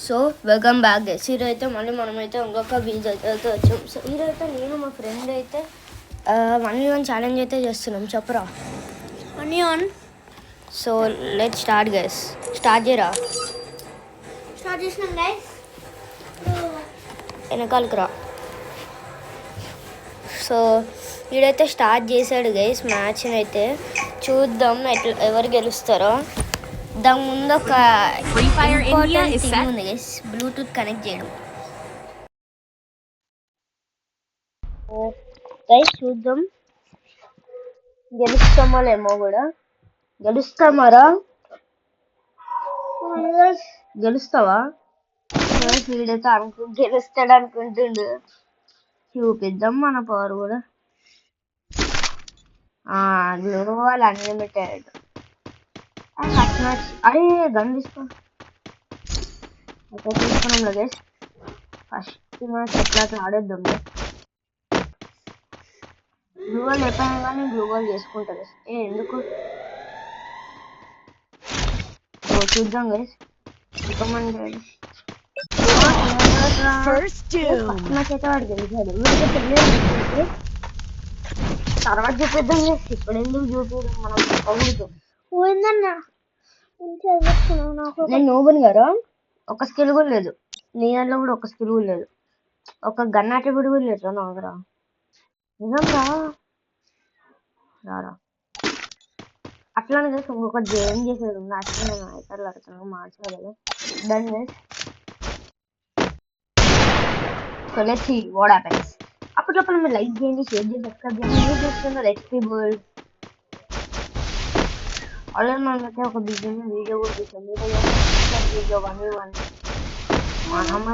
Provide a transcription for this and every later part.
So welcome back guys. ఈరోజు అయితే మళ్ళీ మనమైతే ఇంకొక బీచ్ అయితే వచ్చాం. సో ఈరోజు అయితే నేను మా ఫ్రెండ్ అయితే 1v1 ఛాలెంజ్ అయితే చేస్తున్నాం. చెప్పరా 1v1. So let start guys. Start చేయరా. స్టార్ట్ చేసినాం గైస్. వెనకాలకి రా. సో వీడైతే స్టార్ట్ చేశాడు గైస్ మ్యాచ్ని. అయితే చూద్దాం ఎట్లా ఎవరు గెలుస్తారో. దాని ముందు ఒక ఇంపార్టెంట్ థింగ్ ఉంది గైస్, బ్లూటూత్ కనెక్ట్ చేయడం. గైస్ చూద్దాం గెలుస్తామో లేమో. కూడా గెలుస్తామారా? గెలుస్తావా? వీడైతే గెలుస్తాడు అనుకుంటుండు. చూపిద్దాం మన పవర్ కూడా. Global unlimited. అరే గన్ తీసుకో. ఓకే తీసుకున్నాం లగేజ్. ఫస్ట్ మ్యాచ్ ఎట్లా ఆడేద్దాం. గ్లోబల్ ఎప్పుడైనా కానీ గ్లోబల్ చేసుకుంటారు. ఎందుకు చూద్దాం గైస్. రికమెండెడ్ ఫస్ట్ మ్యాచ్ అయితే వాడు గెలిచాడు. తర్వాత చూపిద్దాం. ఇప్పుడు ఎందుకు చూపిద్దాం, మనం చెప్పకూడదు. పోయిందన్నా నేను నోబుని గారు. ఒక స్కిల్ కూడా లేదు నీ దాంట్లో, కూడా ఒక స్కిల్ కూడా లేదు. ఒక గన్ అట్రిబ్యూట్ కూడా లేదు నా దగ్గర. నిజంగా రారా. అట్లానే చేసి ఇంకొక ఏం చేసేది ఉంది. అట్లా నేను ఇతరులు అడుగుతున్నాను మార్చుకోలేదు. డన్ చేసి so let's see what happens. అప్పటికప్పుడు మీరు లైక్ చేయండి, షేర్ చేయండి, సబ్స్క్రైబ్ చేయండి. మీరు చూస్తున్నారు ఎక్స్పీ వరల్డ్. ఆల్రెడీ మనమైతే ఒక బిజినెస్ వీడియో కూడా చూసాం. వీడియో 1v1 మనము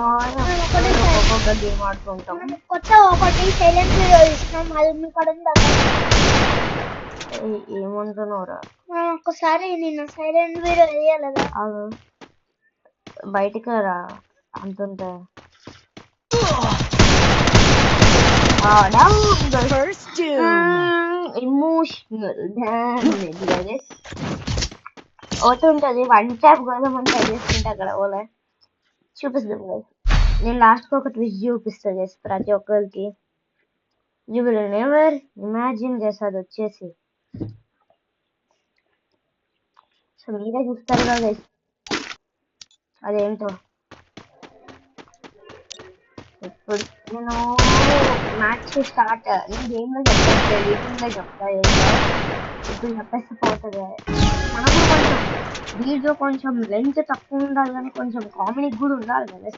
ఒక్కొక్క గేమ్ ఆడుతుంటాం. కొత్త ఒకటి సైలెంట్ వీడియో ఇస్తున్నాం. అది మీ కూడా ఏమంటున్నావురా? ఒకసారి నేను సైలెంట్ వీడియో వేయాలదా? బయటికి రా. అంతుంటే ఎమోషనల్ డ్యామేజ్ అవుతుంటది. వన్ ట్యాప్ కోసం అని ట్రై చేసుకుంటా అక్కడ ఓలా చూపిస్తాం గైస్. నేను లాస్ట్కి ఒక ట్విస్ట్ చూపిస్తాను గైస్ ప్రతి ఒక్కరికి. You will never imagine guys. అది వచ్చేసి సో మీరే చూస్తారు కదా గైస్ అదేంటో. ఇప్పుడు నేను మ్యాచ్ స్టార్ట్ నేను గేమ్లో చెప్పట్లేదు, ఎడిటింగ్లో చెప్తా. ఇప్పుడు చెప్పేస్తే పోతుంది. మనకు కొంచెం వీడియో కొంచెం లెంత్ తక్కువ ఉండాలి, కానీ కొంచెం కామెడీ కూడా ఉండాలి కదా.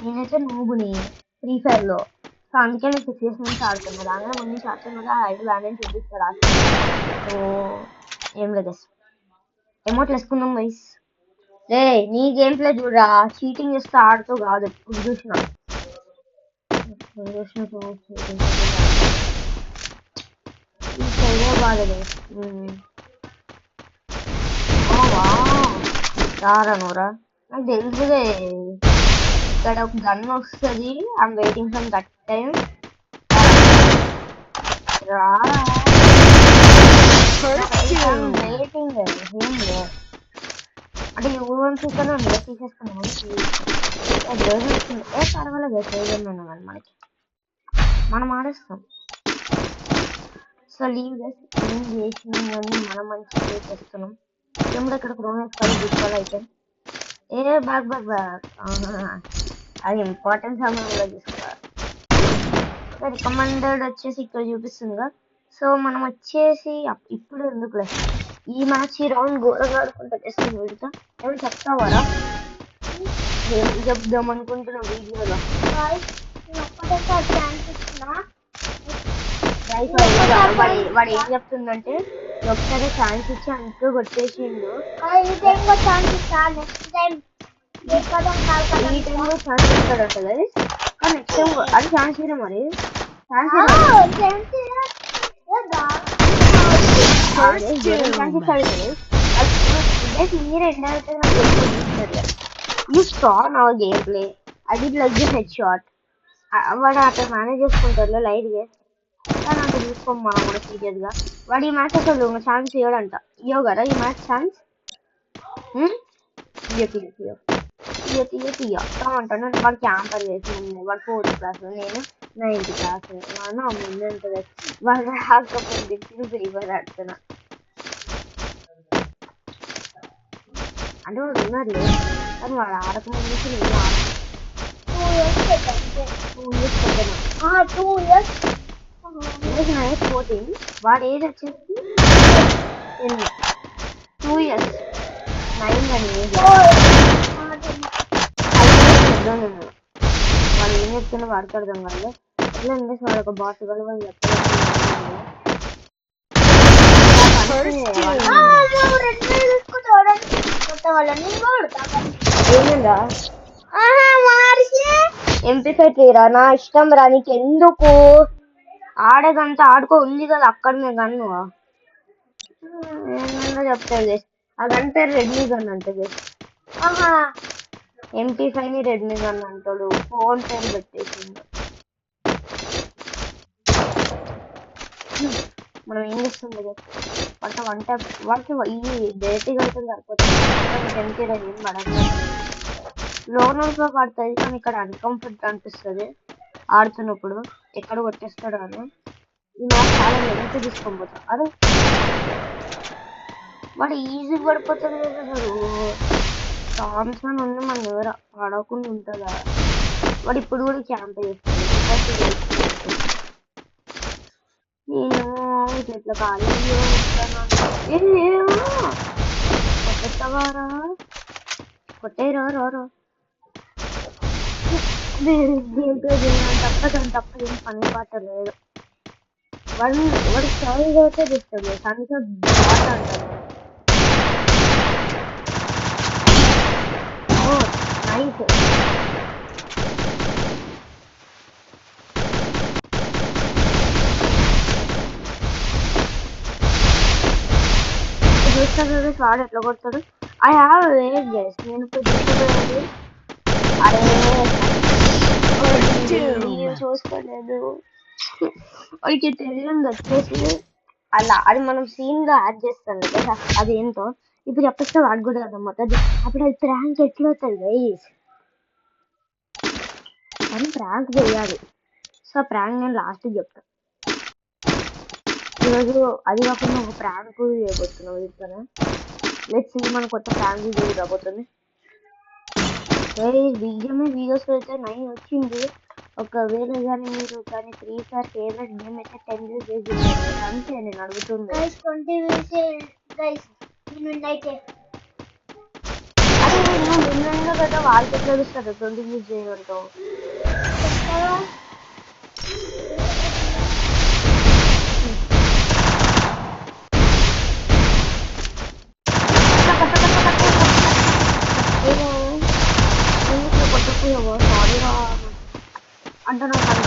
నేనైతే నూబుని ఫ్రీ ఫైర్లో. సో అందుకే నేను 6 years నుంచి ఆడుతున్నాను. దానిలో ముందు నుంచి ఆడుతున్నా. ఐదు బ్యాలెన్స్ చూపిస్తాడు. సో ఏం లేదు ఎమోట్లు వేసుకుందాం వైస్. రే నీ గేమ్ ప్లే చూడరా. చీటింగ్ చేస్తే ఆడుతూ కాదు. ఇప్పుడు చూసిన రారా. నాకు తెలుసుదే ఇక్కడ ఒక గన్ వస్తుంది. I'm waiting for that time. రారా వెయిటింగ్. అంటే ఊరు తీసుకొని తీసేసుకున్నాము. పర్వాలేదు చేయగలను కానీ మనకి మనం ఆడేస్తాం. So leave guys. ఏం చేసినాం కానీ మనం మంచిగా చేస్తున్నాం. ఏమిటో ఇక్కడ క్రోనోస్ తీసుకోవాలి. అయితే బ్యాక్ బ్యాక్ బ్యాక్ అది ఇంపార్టెంట్ సమయంలో తీసుకోవాలి. రికమెండెడ్ వచ్చేసి ఇక్కడ చూపిస్తుందిగా. సో మనం వచ్చేసి ఇప్పుడు ఎందుకులే ఈ మ్యాచ్ ఈ రౌండ్ ఘోరంగా ఆడుకుంటా చేస్తుంది. వీడితో ఏమైనా చెప్తావారా? చెప్దాం అనుకుంటున్నా వీడియోలో. వాడు ఏం చెప్తుందంటే ఒకసారి ఛాన్స్ ఇచ్చి అంతా కొట్టేసిండు. ఈ టైంలో ఛాన్స్ ఇస్తాడంట కదా. కానీ నెక్స్ట్ టైం అది ఛాన్స్ ఇరా. మరి మీరే యూ స్టా our gameplay. I did like this headshot. వాడు అట్లా మేనేజ్ చేసుకుంటారు లైట్ గా. కానీ అంత చూసుకోం మనం కూడా సీరియస్ గా. వాడు ఈ మ్యాచ్ అసలు ఛాన్స్ ఇవ్వడంట. ఇవ్వ కదా ఈ మ్యాచ్ ఛాన్స్. తీయమంటాడు. వాడు క్యాంపర్ చేసి ముందు వాడు 4th క్లాస్, నేను 9th క్లాస్. నా ముందు ఉంటుంది. వాడు రాకపోతే ఫ్రీ ఫైర్ ఆడుతున్నా. అంటే వాడు ఉన్నాడు కానీ వాడు ఆడకముందు నేను 2 years నా ఏజ్ 14, వాడి ఏజ్ వచ్చేసి 2 years 9 అని ఏజ్. వాడు ఏం చెప్తున్నా వాడికి అర్థం కాదు. ఎట్లా ఇంగ్లీష్ వాడు ఒక బాస్ కూడా వాళ్ళు ఏమిరా MP5 తీరా నా ఇష్టం రా, నీకు ఎందుకు ఆడేదంతా ఆడుకో, ఉంది కదా అక్కడనే గన్ను. ఏమన్నా చెప్తాడు ఆ గన్ పేరు రెడ్మీ గన్ అంటే. MP5 ని రెడ్మీ గన్ అంటాడు, ఫోన్ పేరు పెట్టేసిండు. మనం ఏం చేస్తుంది వంట వాడికి ఈ డేటీ కలిసి సరిపోతుంది. ఏం పడదు, లోనల్స్ లో పడుతుంది కానీ ఇక్కడ అన్కంఫర్ట్ అనిపిస్తుంది ఆడుతున్నప్పుడు. ఎక్కడ కొట్టేస్తాడు అని నాకు చాలా లెంత్ తీసుకొని పోతా. అదే వాడు ఈజీ పడిపోతుంది కదా. అసలు థామ్సన్ ఉంది మన దగ్గర, పడకుండా ఉంటుందా? వాడు ఇప్పుడు కూడా క్యాంప్ చేస్తాడు. నేను ఇట్లా కాలేజీలో కొట్టేస్తావారా, కొట్టేరా రారా. తప్ప ఏం పని పాట లేదు. వాడు సైజ్ అయితే తెస్తాడు, సంఖ్య బాట అంటారు. నైస్ చూస్తాడు వాడు ఎట్లా కొడతాడు. ఐ హ్యావ్ వెయిట్ గైస్, నేను ఇప్పుడు చూసుకోలేదు. అరే చూసుకోలేదు, వాడికి తెలియదు వచ్చేసి అలా. అది మనం సీన్ గా యాడ్ చేస్తాం కదా, అదేంటో ఇప్పుడు చెప్పేస్తే వాడు కూడా అర్థమవుతుంది. అప్పుడు అది ప్రాంక్ ఎట్లా అవుతుంది గైస్, కానీ ప్రాంక్ చేయాలి. సో ప్రాంక్ నేను లాస్ట్ చెప్తాను. ఈరోజు అది కాకుండా ఒక ప్రాంక్ చేయబోతున్నాం. ఇక్కడ లెట్స్ మన కొత్త ప్రాంక్ వీడియో రాబోతుంది. బీజమే వీడియోస్ అయితే 9 వచ్చింది. ఒకవేళ కానీ మీరు కానీ ఫ్రీ ఫైర్ ఫేవరెట్ గేమ్ అయితే 10 views చేసి అంతే. నేను అడుగుతుంది అదే నువ్వు విన్నా కదా, వాళ్ళకి ఎట్లా తెలుస్తుంది 20 views చేయమంటావు. సారీరా అంటే నాకు అంత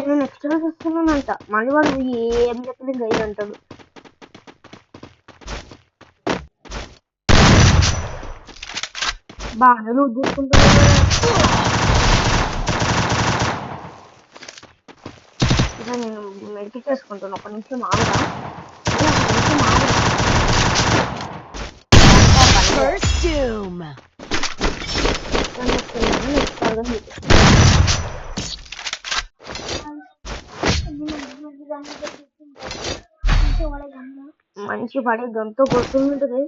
నేను ఎక్స్ట్రా చూస్తున్నానంట. మళ్ళీ వాడు ఏం చెప్పలేదు గైడ్ అంటాడు. బాగా నువ్వు చూసుకుంటున్నావు. నేను మెడికేట్ చేసుకుంటాను. ఒక నిమిషం మామూలుగా మంచి పడే గంతో కొడుతుంటుంది.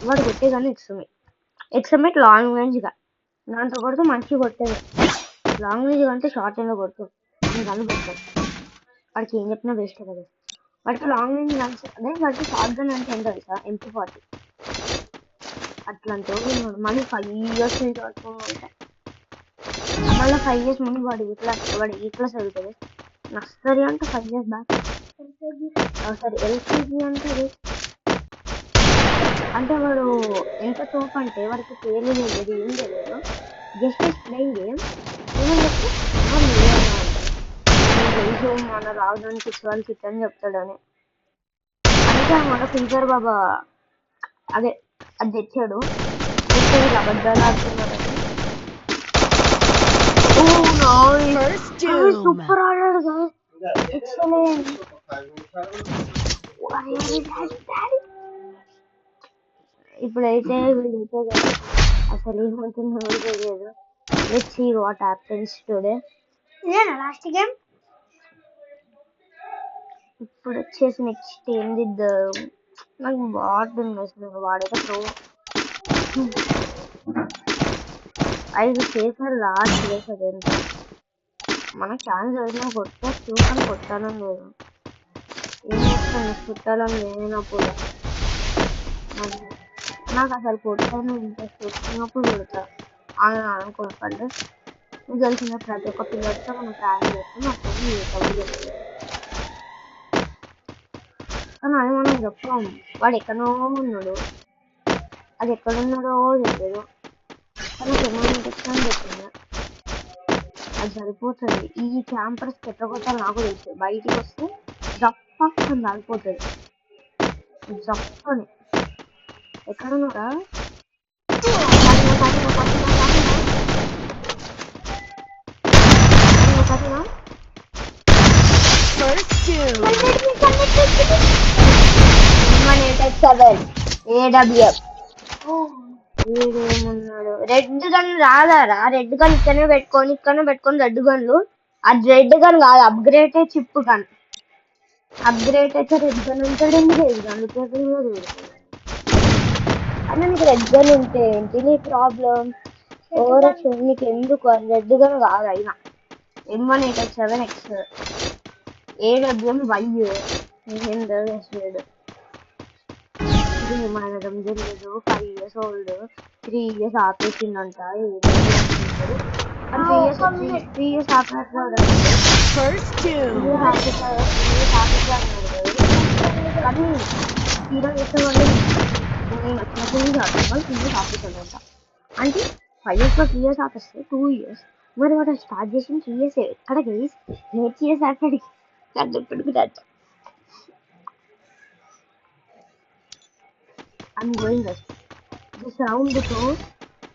వాడు కొట్టేగానే ఎక్స్ఎంఎట్ లాంగ్ రేంజ్ గా దాంతో కొడుతూ మంచిగా కొట్టేది. లాంగ్ రేంజ్ అంటే షార్ట్ రేంజ్ లో కొడుతుంది. గన్ పెట్టాడు వాడికి ఏం చెప్పినా వేస్ట్ కదా. వాడికి లాంగ్ రేంజ్ గన్స్ అదే, వాడికి షార్ట్ గన్ అంటే ఏంటో తెలుసా, MP40 అట్లాంటి ఉన్నాడు. మళ్ళీ 5 years నుంచి ఆడుకుంటా. మళ్ళీ 5 years ముందు వాడు ఈ క్లాస్ చదువుతుంది. నర్సరీ అంటే 5 years బ్యాక్. సరే ఎల్కేజీ అంటే వాడు ఎంత తోపు అంటే వాడికి పేర్లు తెలియదు, ఏం తెలియదు. జస్ట్ ప్లేయింగ్ గేమ్ మన రావడానికి వాళ్ళకి ఇట్లని చెప్తాడని. అందుకే మన ఫించర్ బాబా అదే అది తెచ్చాడు. అబద్ధాలు ఆడుతున్నాడు. సూపర్ ఆడాడు guys. Excellent. ఇప్పుడైతే వీడైతే అసలు ఏమవుతుందో తెలియదు. Let's see what happens today. ఇదేనా లాస్ట్ గేమ్? ఇప్పుడు వచ్చేసి నెక్స్ట్ ఏంది నాకు బాగుంటుంది అసలు వాడైతే ప్రో 5 చేసారు లాస్ట్ రేస్ అదేంటో మన ఛాన్స్ అయినా కొట్టా చూసాను కొట్టాలని లేదు ఏం చేస్తాను కొట్టాలని లేనప్పుడు నాకు అసలు కొట్టాను ఇంట్రెస్ట్ వచ్చినప్పుడు కొడతా అని అనుకోకండి మీకు తెలిసిన ప్రతి ఒక్క పిల్లలతో మనం ట్రావెల్ చేస్తాం అప్పుడు చెప్తాం కానీ అది మనం చెప్పాం వాడు ఎక్కడో ఉన్నాడు అది ఎక్కడున్నాడో తెలియదు కానీ పెర్మనెంట్ ఎక్స్టాండ్ చెప్పింది అది సరిపోతుంది ఈ క్యాంపర్స్ పెట్టకపోతే నాకు తెలుసు బయటికి వస్తే జప్పని సరిపోతుంది జప్పని ఎక్కడున్నారా ఏమన్నాడు రెడ్ గన్ రాదారా రెడ్ గన్ ఇక్కడనే పెట్టుకొని రెడ్ గన్లు అది రెడ్ గన్ కాదు అప్గ్రేడ్ చిప్ గన్ అప్గ్రేడ్ అయితే రెడ్ గన్ ఉంటాడు ఎందుకు రెడ్ గన్ అన్న నీకు రెడ్ గన్ ఉంటే ఏంటి నీ ప్రాబ్లం ఓవర్ నీకు ఎందుకు రెడ్ గన్ కాదు అయినా M187X AWM Y ఏంటో మనడం తెలియదు 5 years old 3 years ఆపేసిందంట 3 years ఆపేస్తాడు కానీ హీరో చేసేవాళ్ళు నేను వచ్చినప్పుడు ఆపేసాడంట అంటే 5 years + 3 years ఆపేస్తే 2 years మరి వాడు స్టార్ట్ చేసిన 3 years ఎక్కడ గైస్ 8 years అక్కడికి పెట్టుకుంటాడు I'm going this round so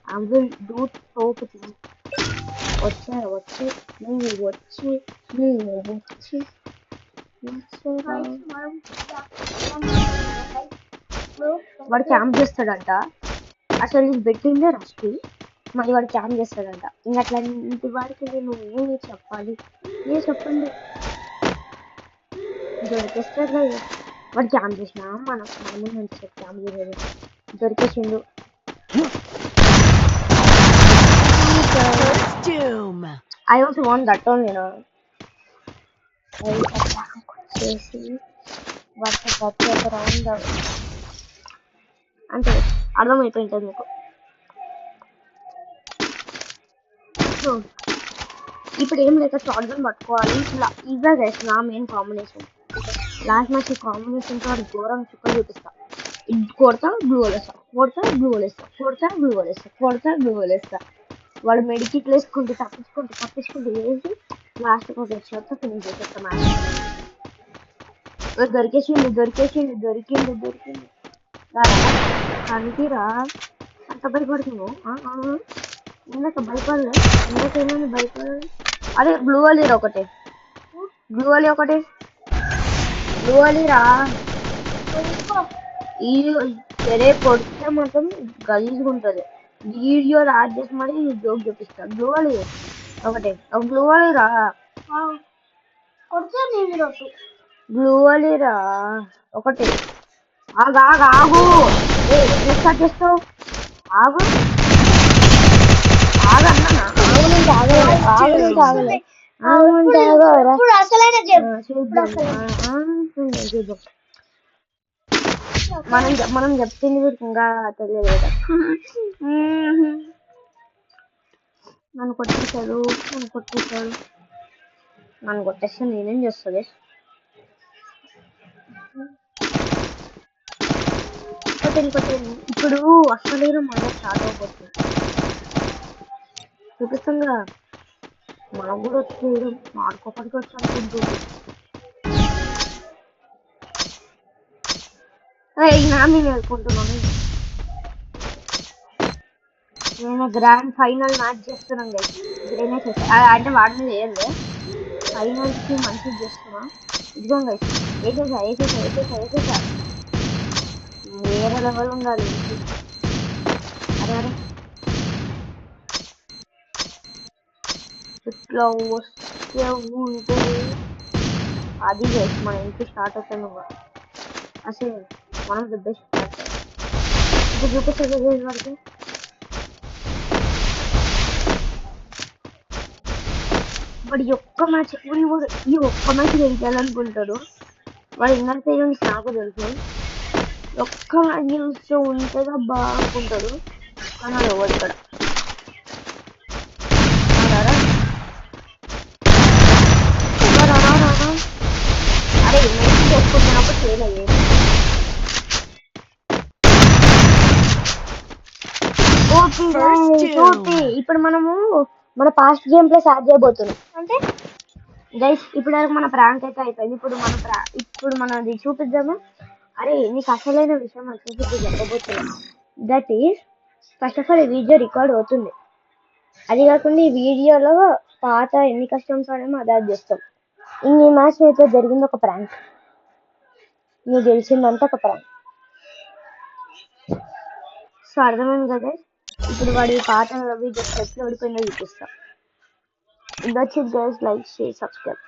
I will do top thing. వచ్చి వాడు క్యాంప్ చేస్తాడంట అసలు నేను పెట్టిందే రష్కి మళ్ళీ వాడు క్యాంప్ చేస్తాడంట ఇంకా అట్లాంటి వాడికి నేను ఏమి చెప్పాలి చెప్పండి దొరికేస్తాడు వాడు క్యాంప్ చేసిన మన నుంచి క్యాంప్ చేయలేదు దొరికేసిండు I also want that one చేసి రౌండ్ అంటే అర్థమైపోయింటుంది మీకు ఇప్పుడు ఏం లేక షార్ట్ గన్ పట్టుకోవాలి ఇట్లా చేసిన main combination last match combination తో ఘోరం చుక్కలు చూపిస్తా కొడతా బ్లూ వలేస్తా కొడతా బ్లూ వలేస్తా వాడు మెడికిట్ వేసుకుంటూ తప్పించుకుంటూ వేసి లాస్ట్ ఒక హెడ్‌షాట్ ఫినిష్ చేసేస్తా మ్యాచ్ దొరికిండు అందుకేరా అంత భయపడుతున్నావు ఇందాక ఏమైనా భయపడలేదు అదే బ్లూ అలీరా ఒకటే బ్లూ అలీరా ఈ సరే కొడితే మాత్రం గలీజ్గా ఉంటుంది వీడియో యాడ్ చేసి మరి జోక్ చూపిస్తాను బ్లూ అలీ ఒకటే బ్లూ అలీరా బ్లూ అలీరా ఒకటే ఆగు స్టార్ట్ చేస్తావు ఆగు మనం చెప్పింది ఇంకా తెలియదు నన్ను కొట్టేస్తే నేనేం చేస్తుంది ఇప్పుడు అసలు మళ్ళీ స్టార్ట్ అయిపోతుంది చూపిస్తుందిగా మనకు కూడా వచ్చేయడం మార్కొకటికి వచ్చి అనుకుంటుంది నా మీద అనుకుంటున్నాను నేను గ్రాండ్ ఫైనల్ మ్యాచ్ చేస్తున్నాం గైస్. ఇప్పుడైనా అంటే వాడి మీద వేయలే, ఫైనల్స్ కి మంచిగా చేస్తున్నా. ఇదిగో గైస్, వేసేసా వేరే లెవెల్ ఉండాలి. అరే అరే ఇట్లా వస్తే ఉంటుంది. అది గైస్ మన ఇంటి స్టార్ట్ అవుతాను అసలు మనం ద బెస్ట్ ఇప్పుడు చూపిస్తుంది వరకు. వాడు ఈ ఒక్క మ్యాచ్ గెలిచాలనుకుంటాడు. వాడు ఇన్నర్ పేరెంట్స్ నాకు తెలుసు. ఒక్క మ్యాచ్ గెలిస్తే ఉంటుందా బాగుంటాడు, కానీ అది ఎవరు ఇక్కడ. అరే మెయిన్ చేసుకుంటున్నప్పుడు ఫెయిల్ అయ్యేది. ఇప్పుడు మనము మన పాస్ట్ గేమ్ ప్లే స్టార్ట్ చేయబోతున్నాం. అంటే గైస్ ఇప్పుడు మన ప్రాంక్ అయితే అయిపోయింది. ఇప్పుడు మనది చూపిద్దాము. అరే నీకు అసలైన విషయం వచ్చేసి ఇప్పుడు చెప్పబోతున్నాను. That is first of all ఈ వీడియో రికార్డ్ అవుతుంది. అది కాకుండా ఈ వీడియోలో పాత ఎన్ని కస్టమ్స్ ఆడామో అది యాడ్ చేస్తాం. ఈ మ్యాచ్ అయితే జరిగింది ఒక ప్రాంక్, నీకు తెలిసిందంటే ఒక ప్రాంక్. సో అర్థమైంది కదా. ఇప్పుడు వాడి పాత వీడియో ఎట్లా ఓడిపోయిందో చూపిస్తా. That's it guys, like share subscribe.